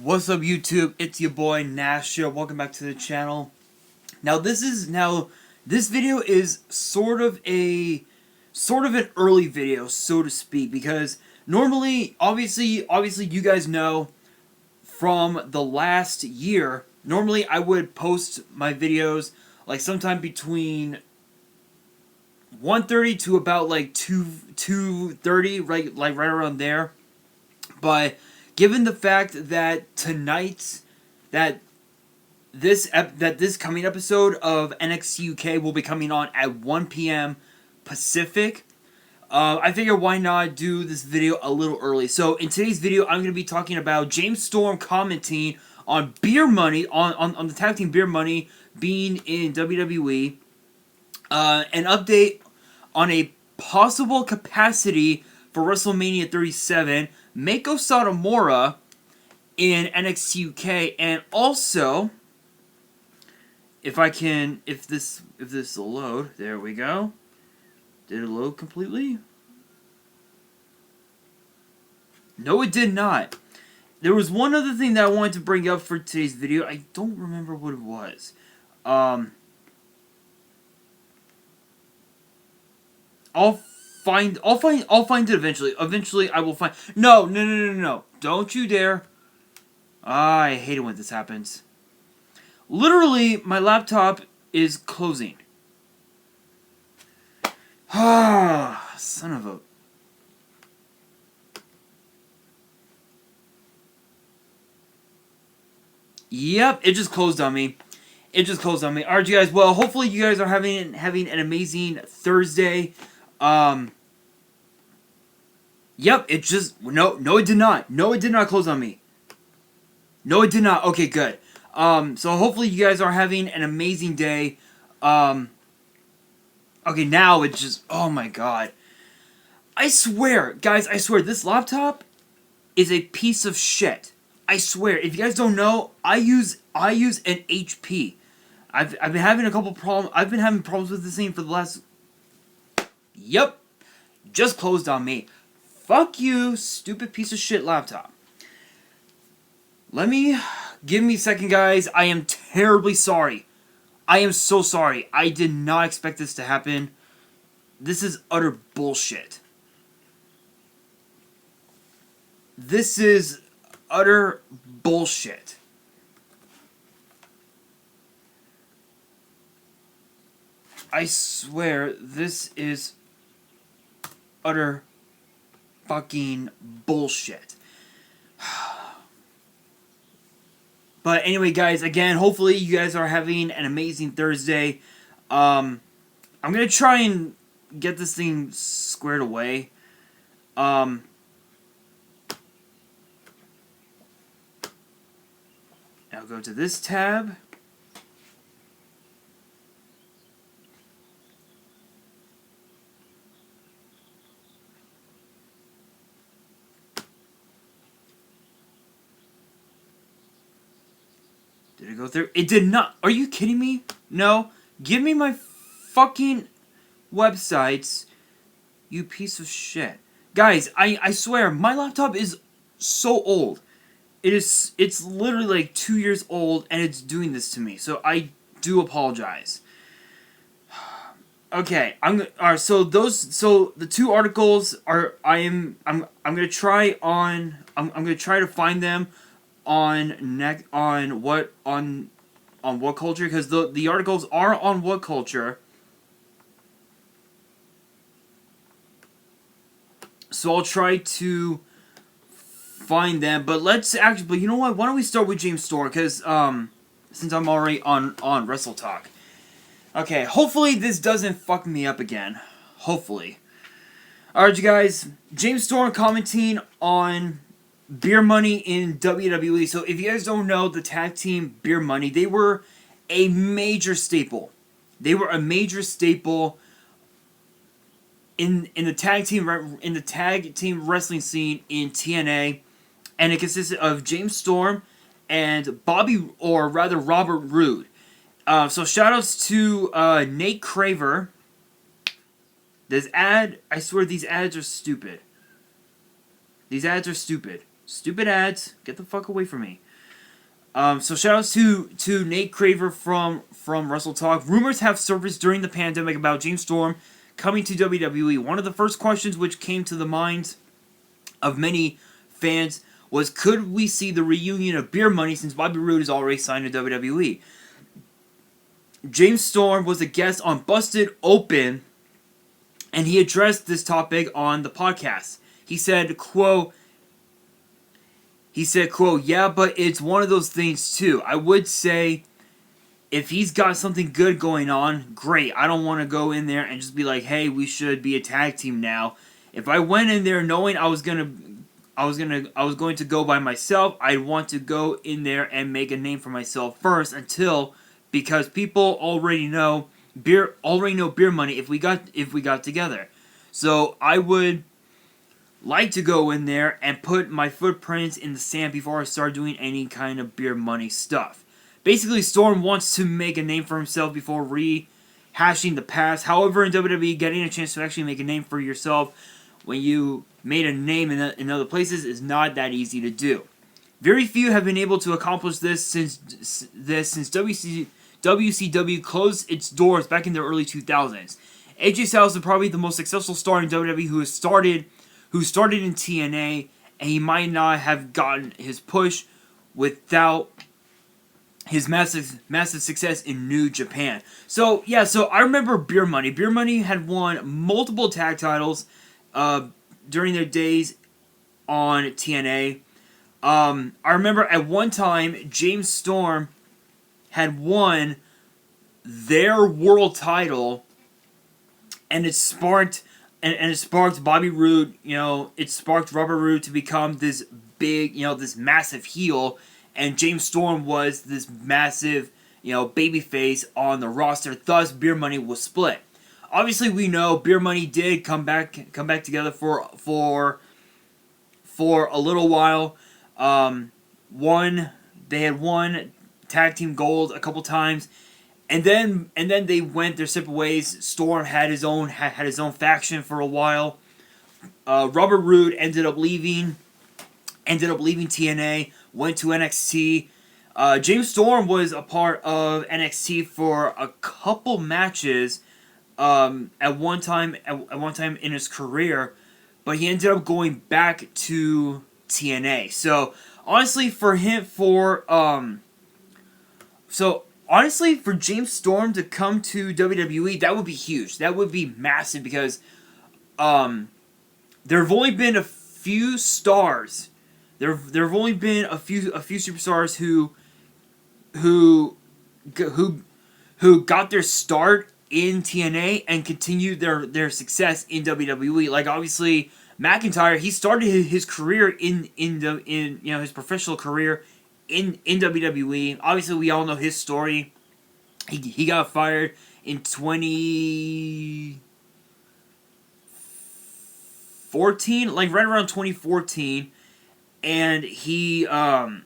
What's up, YouTube? It's your boy Nasha. Welcome back to the channel. Now this video is sort of an early video, so to speak, because normally, obviously you guys know from the last year, normally I would post my videos like sometime between 1:30 to about like 2:30, right around there. But given the fact that this coming episode of NXT UK will be coming on at 1 p.m. Pacific, I figured why not do this video a little early. So in today's video, I'm going to be talking about James Storm commenting on Beer Money, on the tag team Beer Money being in WWE, an update on a possible capacity for WrestleMania 37, Meiko Satomura in NXT UK, and also, if this will load, there we go. Did it load completely? No, it did not. There was one other thing that I wanted to bring up for today's video. I don't remember what it was. I'll find it eventually. Eventually, I will find. No! Don't you dare! I hate it when this happens. Literally, my laptop is closing. Ah, son of a. Yep, it just closed on me. Alright, you guys. Well, hopefully you guys are having an amazing Thursday. Yep, it just no, it did not. No, it did not close on me. No, it did not. Okay, good. So hopefully you guys are having an amazing day. Okay, now it just, oh my god. I swear, guys, this laptop is a piece of shit. I swear, if you guys don't know, I use an HP. I've been having a couple problems. I've been having problems with this thing for the last. Yep, just closed on me. Fuck you, stupid piece of shit laptop. Give me a second, guys. I am terribly sorry. I am so sorry. I did not expect this to happen. This is utter bullshit. This is utter bullshit. I swear, this is utter fucking bullshit. But anyway, guys, again, hopefully you guys are having an amazing Thursday. I'm going to try and get this thing squared away. I'll go to this tab. Did it go through? It did not. Are you kidding me? No. Give me my fucking websites, you piece of shit. Guys, I swear, my laptop is so old. It's literally like 2 years old, and it's doing this to me. So I do apologize. Okay, alright, so the two articles are I'm gonna try to find them on What Culture, because the articles are on What Culture. So I'll try to find them, but but you know what? Why don't we start with James Storm, because since I'm already on Wrestle Talk. Okay, hopefully this doesn't fuck me up again. Hopefully. Alright, you guys, James Storm commenting on Beer Money in WWE. So if you guys don't know, the tag team Beer Money, they were a major staple. They were a major staple in the tag team wrestling scene in TNA, and it consisted of James Storm and Robert Roode. So shoutouts to Nate Craver. I swear these ads are stupid. Stupid ads. Get the fuck away from me. So shout outs to Nate Craver from Wrestle Talk. Rumors have surfaced during the pandemic about James Storm coming to WWE. One of the first questions which came to the minds of many fans was, could we see the reunion of Beer Money since Bobby Roode is already signed to WWE? James Storm was a guest on Busted Open, and he addressed this topic on the podcast. He said, quote, yeah, but it's one of those things too. I would say if he's got something good going on, great. I don't want to go in there and just be like, hey, we should be a tag team now. If I went in there knowing I was going to go by myself, I'd want to go in there and make a name for myself first because people already know Beer Money if we got together. So I would like to go in there and put my footprints in the sand before I start doing any kind of Beer Money stuff. Basically, Storm wants to make a name for himself before rehashing the past. However, in WWE, getting a chance to actually make a name for yourself when you made a name in other places is not that easy to do. Very few have been able to accomplish this since WCW closed its doors back in the early 2000s. AJ Styles is probably the most successful star in WWE who started in TNA, and he might not have gotten his push without his massive success in New Japan. So I remember Beer Money. Beer Money had won multiple tag titles during their days on TNA. I remember at one time James Storm had won their world title, and it sparked Bobby Roode. It sparked Robert Roode to become this big, this massive heel, and James Storm was this massive, babyface on the roster. Thus, Beer Money was split. Obviously, we know Beer Money did come back together for a little while. They had won tag team gold a couple times, and then they went their separate ways. Storm had his own faction for a while. Robert Roode ended up leaving TNA, went to NXT. James Storm was a part of NXT for a couple matches at one time in his career, but he ended up going back to TNA. So honestly, for James Storm to come to WWE, that would be huge. That would be massive because there have only been a few stars. There have only been a few superstars who got their start in TNA and continued their success in WWE. Like obviously McIntyre, he started his career in his professional career in WWE. Obviously, we all know his story. He got fired in 2014, like right around 2014, and he went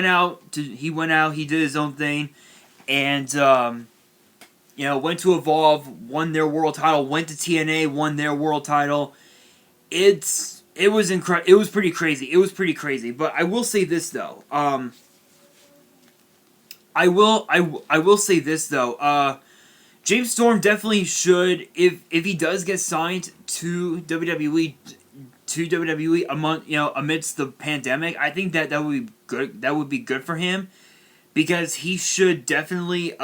out. He did his own thing, and went to Evolve, won their world title. Went to TNA, won their world title. It was incredible. It was pretty crazy. But I will say this though. I will say this though. James Storm definitely should, if he does get signed to WWE amidst the pandemic, I think that would be good. That would be good for him, because he should definitely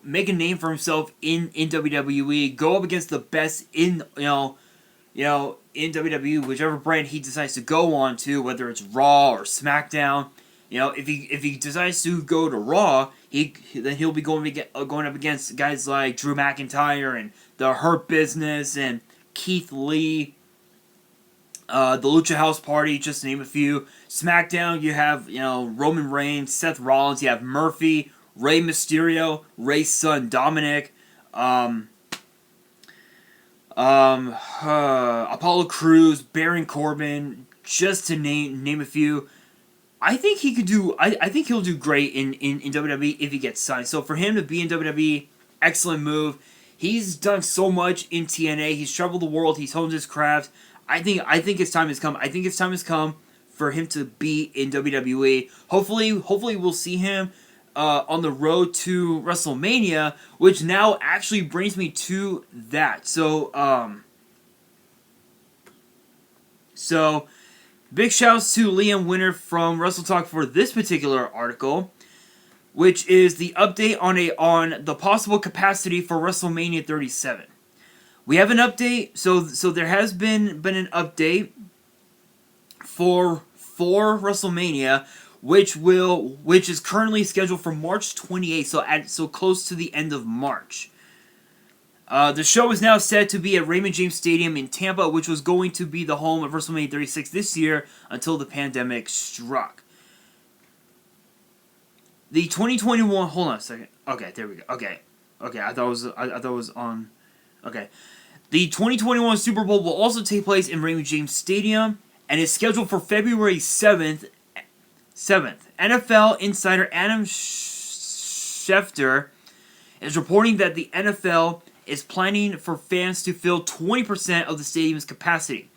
make a name for himself in WWE, go up against the best in WWE, whichever brand he decides to go on to, whether it's Raw or SmackDown. If he decides to go to Raw, he'll be going up against guys like Drew McIntyre and the Hurt Business and Keith Lee, the Lucha House Party, just to name a few. SmackDown, you have Roman Reigns, Seth Rollins, you have Murphy, Rey Mysterio, Rey's son Dominic, Apollo Crews, Baron Corbin, just to name a few. I think he could do. I think he'll do great in WWE if he gets signed. So for him to be in WWE, excellent move. He's done so much in TNA. He's traveled the world. He's honed his craft. I think his time has come. I think his time has come for him to be in WWE. Hopefully we'll see him on the road to WrestleMania, which now actually brings me to that. So big shouts to Liam Winner from WrestleTalk for this particular article, which is the update on the possible capacity for WrestleMania 37. We have an update, so there has been an update for WrestleMania, which is currently scheduled for March 28th, so close to the end of March. The show is now set to be at Raymond James Stadium in Tampa, which was going to be the home of WrestleMania 36 this year until the pandemic struck. The 2021. Hold on a second. Okay, there we go. Okay. I thought it was on. Okay. The 2021 Super Bowl will also take place in Raymond James Stadium and is scheduled for February 7th. NFL insider Adam Schefter is reporting that the NFL is planning for fans to fill 20% of the stadium's capacity.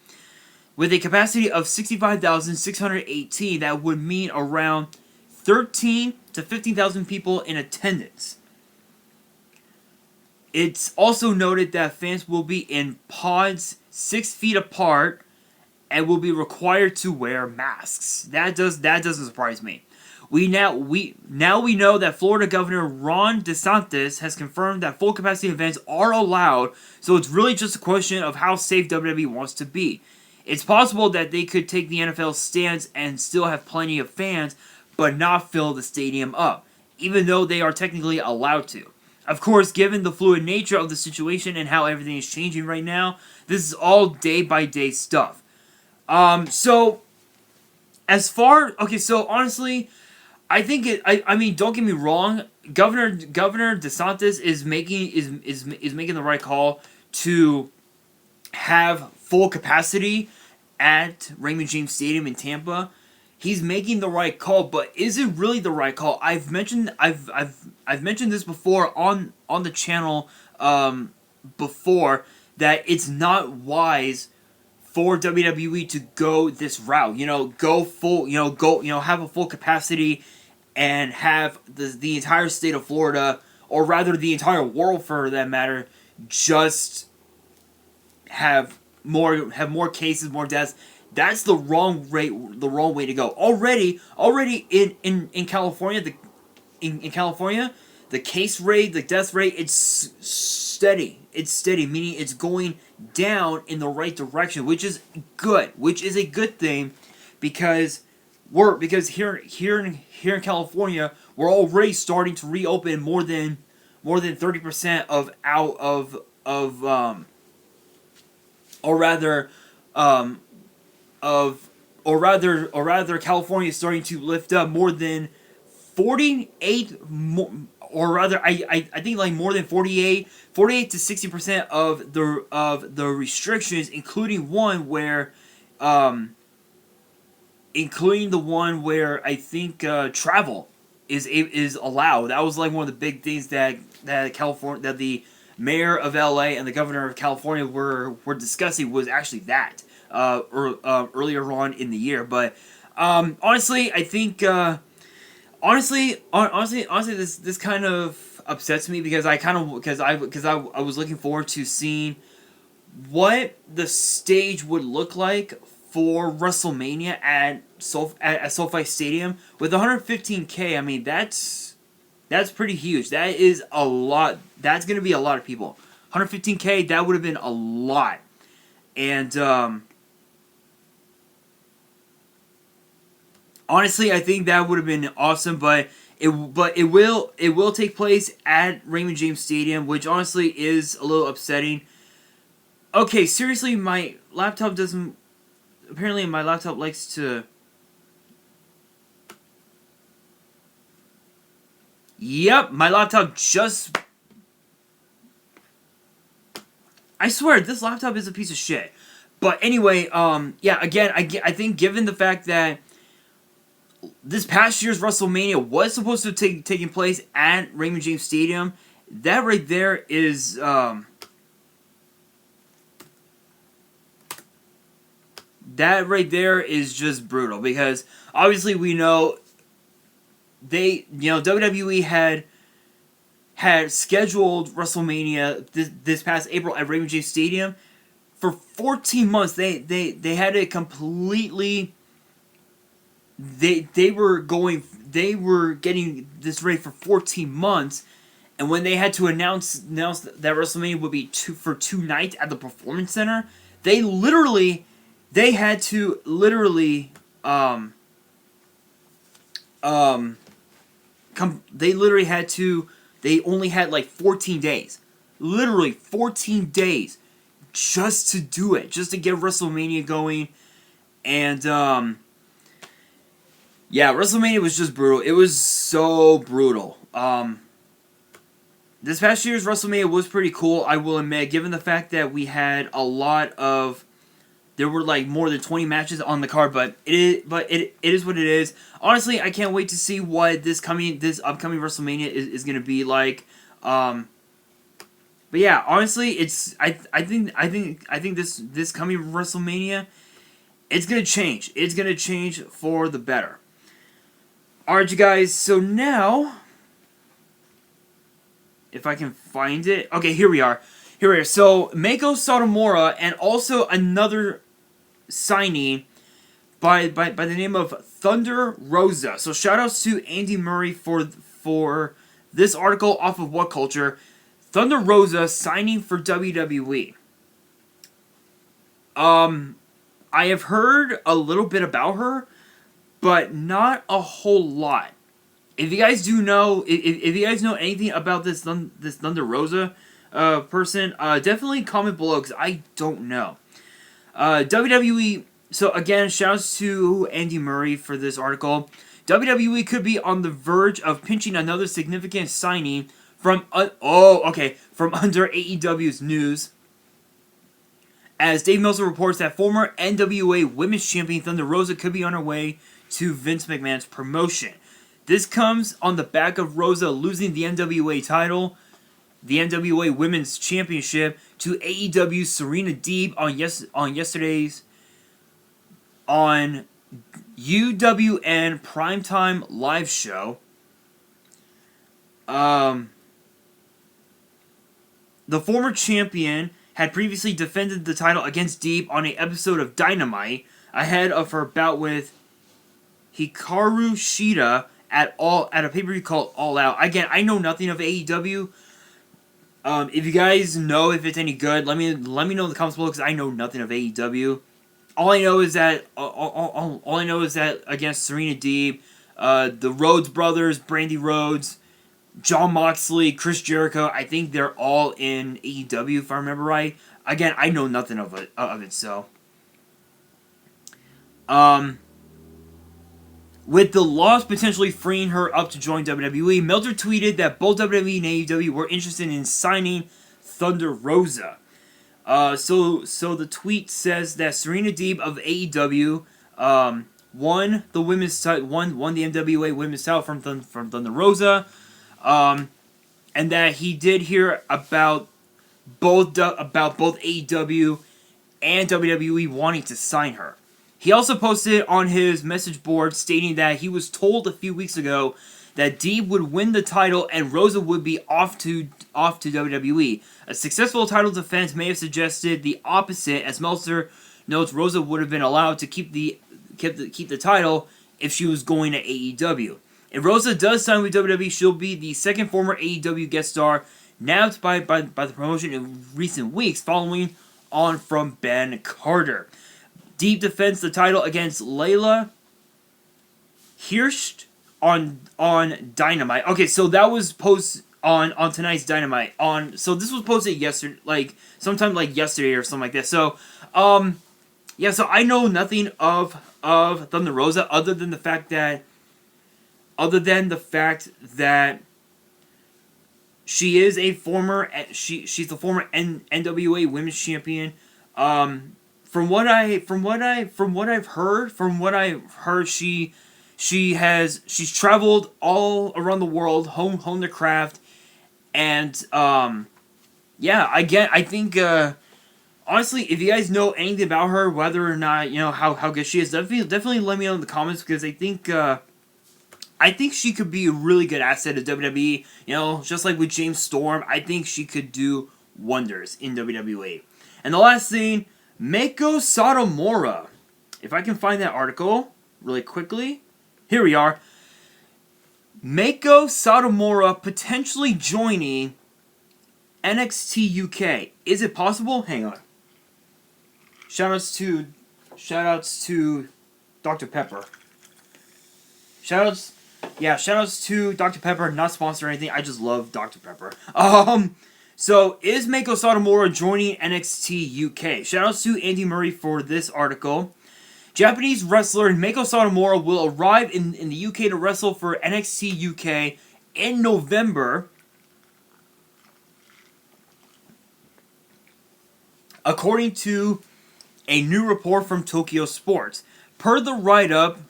With a capacity of 65,618, that would mean around 13 to 15,000 people in attendance. It's also noted that fans will be in pods 6 feet apart and will be required to wear masks. That doesn't surprise me. We now know that Florida Governor Ron DeSantis has confirmed that full capacity events are allowed, so it's really just a question of how safe WWE wants to be. It's possible that they could take the NFL stance and still have plenty of fans, but not fill the stadium up, even though they are technically allowed to. Of course, given the fluid nature of the situation and how everything is changing right now, this is all day-by-day stuff. So honestly, I think I mean, don't get me wrong. Governor DeSantis is making the right call to have full capacity at Raymond James Stadium in Tampa. He's making the right call, but is it really the right call? I've mentioned this before on the channel before, that it's not wise for WWE to go this route. Go full, have a full capacity and have the entire state of Florida, or rather the entire world for that matter, just have more cases, more deaths. That's the wrong way to go. Already in California, in California, the case rate, the death rate, it's steady. It's steady, meaning it's going down in the right direction, which is good. Which is a good thing, because here in California, we're already starting to reopen more than 30% or rather California is starting to lift up more than 48 or rather I think like more than 48 to 60% of the restrictions, including the one where I think travel is allowed. That was like one of the big things that the mayor of LA and the governor of California were discussing, was actually that earlier on in the year. But honestly, I think honestly, this kind of upsets me, because I was looking forward to seeing what the stage would look like for WrestleMania at SoFi Stadium with 115K. I mean, that's pretty huge. That is a lot. That's going to be a lot of people. 115K, that would have been a lot. And honestly, I think that would have been awesome, but it will take place at Raymond James Stadium, which honestly is a little upsetting. Okay, seriously, my laptop doesn't. Apparently, my laptop likes to. Yep, my laptop just. I swear, this laptop is a piece of shit. But anyway, yeah, again, I think given the fact that this past year's WrestleMania was supposed to taking place at Raymond James Stadium, that right there is that right there is just brutal, because obviously we know WWE had scheduled WrestleMania this past April at Raymond James Stadium for 14 months. They had it completely. They were getting this ready for 14 months, and when they had to announce that WrestleMania would be for 2 nights at the Performance Center, they had to they only had like 14 days. Literally 14 days just to do it, just to get WrestleMania going. And yeah, WrestleMania was just brutal. It was so brutal. This past year's WrestleMania was pretty cool, I will admit, given the fact that we had a lot of... There were like more than 20 matches on the card, but it is what it is. Honestly, I can't wait to see what this upcoming WrestleMania is going to be like. But yeah, honestly, I think this coming WrestleMania, it's going to change. It's going to change for the better. Alright, you guys, so now, if I can find it. Okay, here we are. So, Meiko Satomura, and also another signing by the name of Thunder Rosa. So, shoutouts to Andy Murray for this article off of What Culture. Thunder Rosa signing for WWE. I have heard a little bit about her, but not a whole lot. If you guys do know, if you guys know anything about this Thunder Rosa person, definitely comment below, because I don't know. WWE, so again, shouts to Andy Murray for this article. WWE could be on the verge of pinching another significant signing from under AEW's news, as Dave Meltzer reports that former NWA Women's Champion Thunder Rosa could be on her way to Vince McMahon's promotion. This comes on the back of Rosa losing the NWA title, the NWA Women's Championship, to AEW's Serena Deeb on yesterday's on UWN Primetime Live Show. The former champion had previously defended the title against Deeb on an episode of Dynamite ahead of her bout with Hikaru Shida at a pay-per-view called All Out. Again, I know nothing of AEW. If you guys know if it's any good, let me know in the comments below, because I know nothing of AEW. All I know is that against Serena Deeb, the Rhodes brothers, Brandy Rhodes, Jon Moxley, Chris Jericho, I think they're all in AEW if I remember right. Again, I know nothing of it. So, with the loss potentially freeing her up to join WWE, Meltzer tweeted that both WWE and AEW were interested in signing Thunder Rosa. So the tweet says that Serena Deeb of AEW won the NWA Women's title from Thunder Rosa, and that he did hear about both AEW and WWE wanting to sign her. He also posted on his message board stating that he was told a few weeks ago that Deeb would win the title and Rosa would be off to WWE. A successful title defense may have suggested the opposite, as Meltzer notes Rosa would have been allowed to keep the title if she was going to AEW. If Rosa does sign with WWE, she'll be the second former AEW guest star nabbed by the promotion in recent weeks, following on from Ben Carter. Deeb defends the title against Layla Hirsch on Dynamite. Okay, so that was posted on tonight's Dynamite. So this was posted yesterday, sometime yesterday or something like that. So, yeah. So I know nothing of Thunder Rosa other than the fact that she is a former she's the former NWA Women's Champion. From what I've heard, she's traveled all around the world, honed the craft, and yeah, I think honestly, if you guys know anything about her, whether or not, you know, how good she is, definitely let me know in the comments, because I think she could be a really good asset of WWE. You know, just like with James Storm, I think she could do wonders in WWE. And the last thing, Meiko Satomura. If I can find that article really quickly. Here we are. Meiko Satomura potentially joining NXT UK. Is it possible? Hang on. Shoutouts to Dr. Pepper. Shoutouts to Dr. Pepper. Not sponsored or anything. I just love Dr. Pepper. So is Meiko Satomura joining NXT UK? Shoutouts to Andy Murray for this article. Japanese wrestler Meiko Satomura will arrive in the UK to wrestle for NXT UK in November, according to a new report from Tokyo Sports. Per the write-up,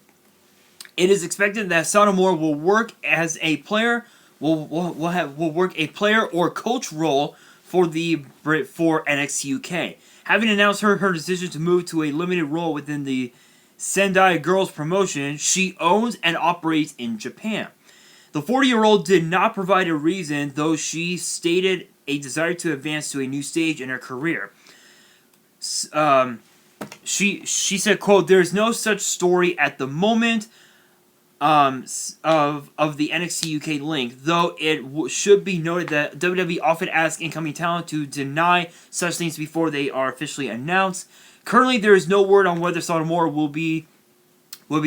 it is expected that Satomura will work as a player, will work a player or coach role for NXT UK. Having announced her decision to move to a limited role within the Sendai Girls promotion she owns and operates in Japan. The 40-year-old did not provide a reason, though she stated a desire to advance to a new stage in her career. She said, quote, "There is no such story at the moment of the NXT UK link, though it should be noted that WWE often asks incoming talent to deny such things before they are officially announced. Currently, there is no word on whether Satomura will be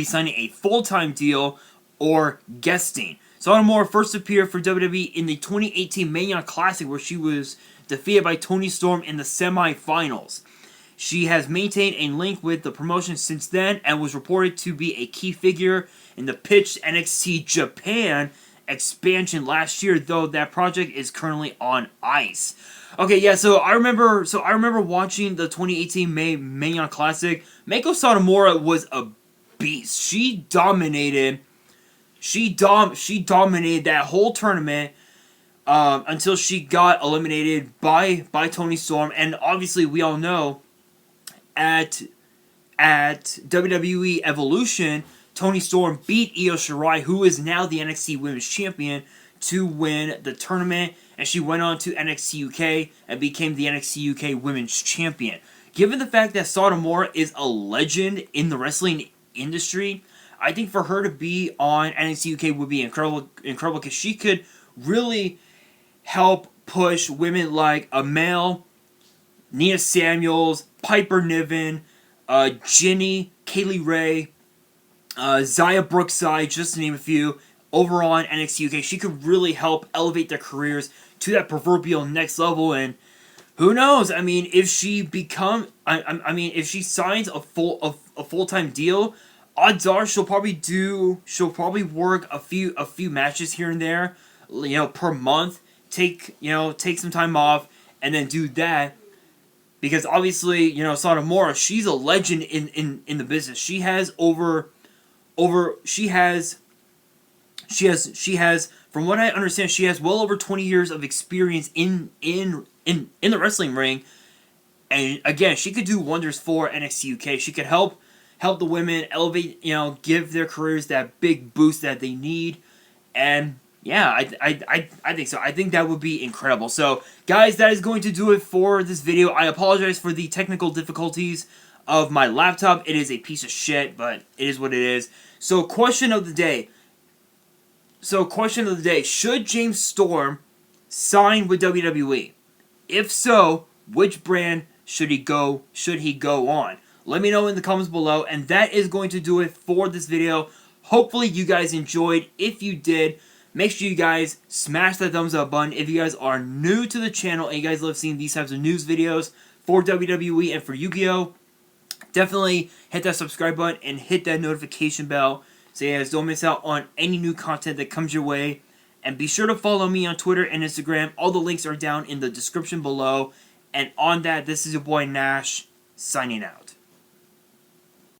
signing a full-time deal or guesting. Satomura first appeared for WWE in the 2018 Mania Classic, where she was defeated by Toni Storm in the semifinals. She has maintained a link with the promotion since then and was reported to be a key figure in the pitched NXT Japan expansion last year, though that project is currently on ice." Okay, yeah, so I remember watching the 2018 Mania Classic. Meiko Satomura was a beast. She dominated that whole tournament until she got eliminated by Toni Storm, and obviously we all know at WWE Evolution, Toni Storm beat Io Shirai, who is now the NXT Women's Champion, to win the tournament, and she went on to NXT UK and became the NXT UK Women's Champion. Given the fact that Satomura is a legend in the wrestling industry, I think for her to be on NXT UK would be incredible because she could really help push women like Amel, Nia Samuels, Piper Niven, Ginny, Kaylee Ray, Zaya Brookside, just to name a few, over on NXT UK. She could really help elevate their careers to that proverbial next level, and who knows? I mean, if she if she signs a full-time deal, odds are she'll probably work a few matches here and there, you know, per month. Take some time off and then do that. Because obviously, you know, Satomura, she's a legend in the business. She has from what I understand, she has well over 20 years of experience in the wrestling ring. And again, she could do wonders for NXT UK. She could help the women elevate, you know, give their careers that big boost that they need. And yeah, I think so. I think that would be incredible. So, guys, that is going to do it for this video. I apologize for the technical difficulties of my laptop. It is a piece of shit, but it is what it is. So, question of the day. Should James Storm sign with WWE? If so, which brand should he go on? Let me know in the comments below. And that is going to do it for this video. Hopefully, you guys enjoyed. If you did, make sure you guys smash that thumbs up button. If you guys are new to the channel and you guys love seeing these types of news videos for WWE and for YuGiOh, definitely hit that subscribe button and hit that notification bell so you guys don't miss out on any new content that comes your way. And be sure to follow me on Twitter and Instagram. All the links are down in the description below. And on that, this is your boy Nash, signing out.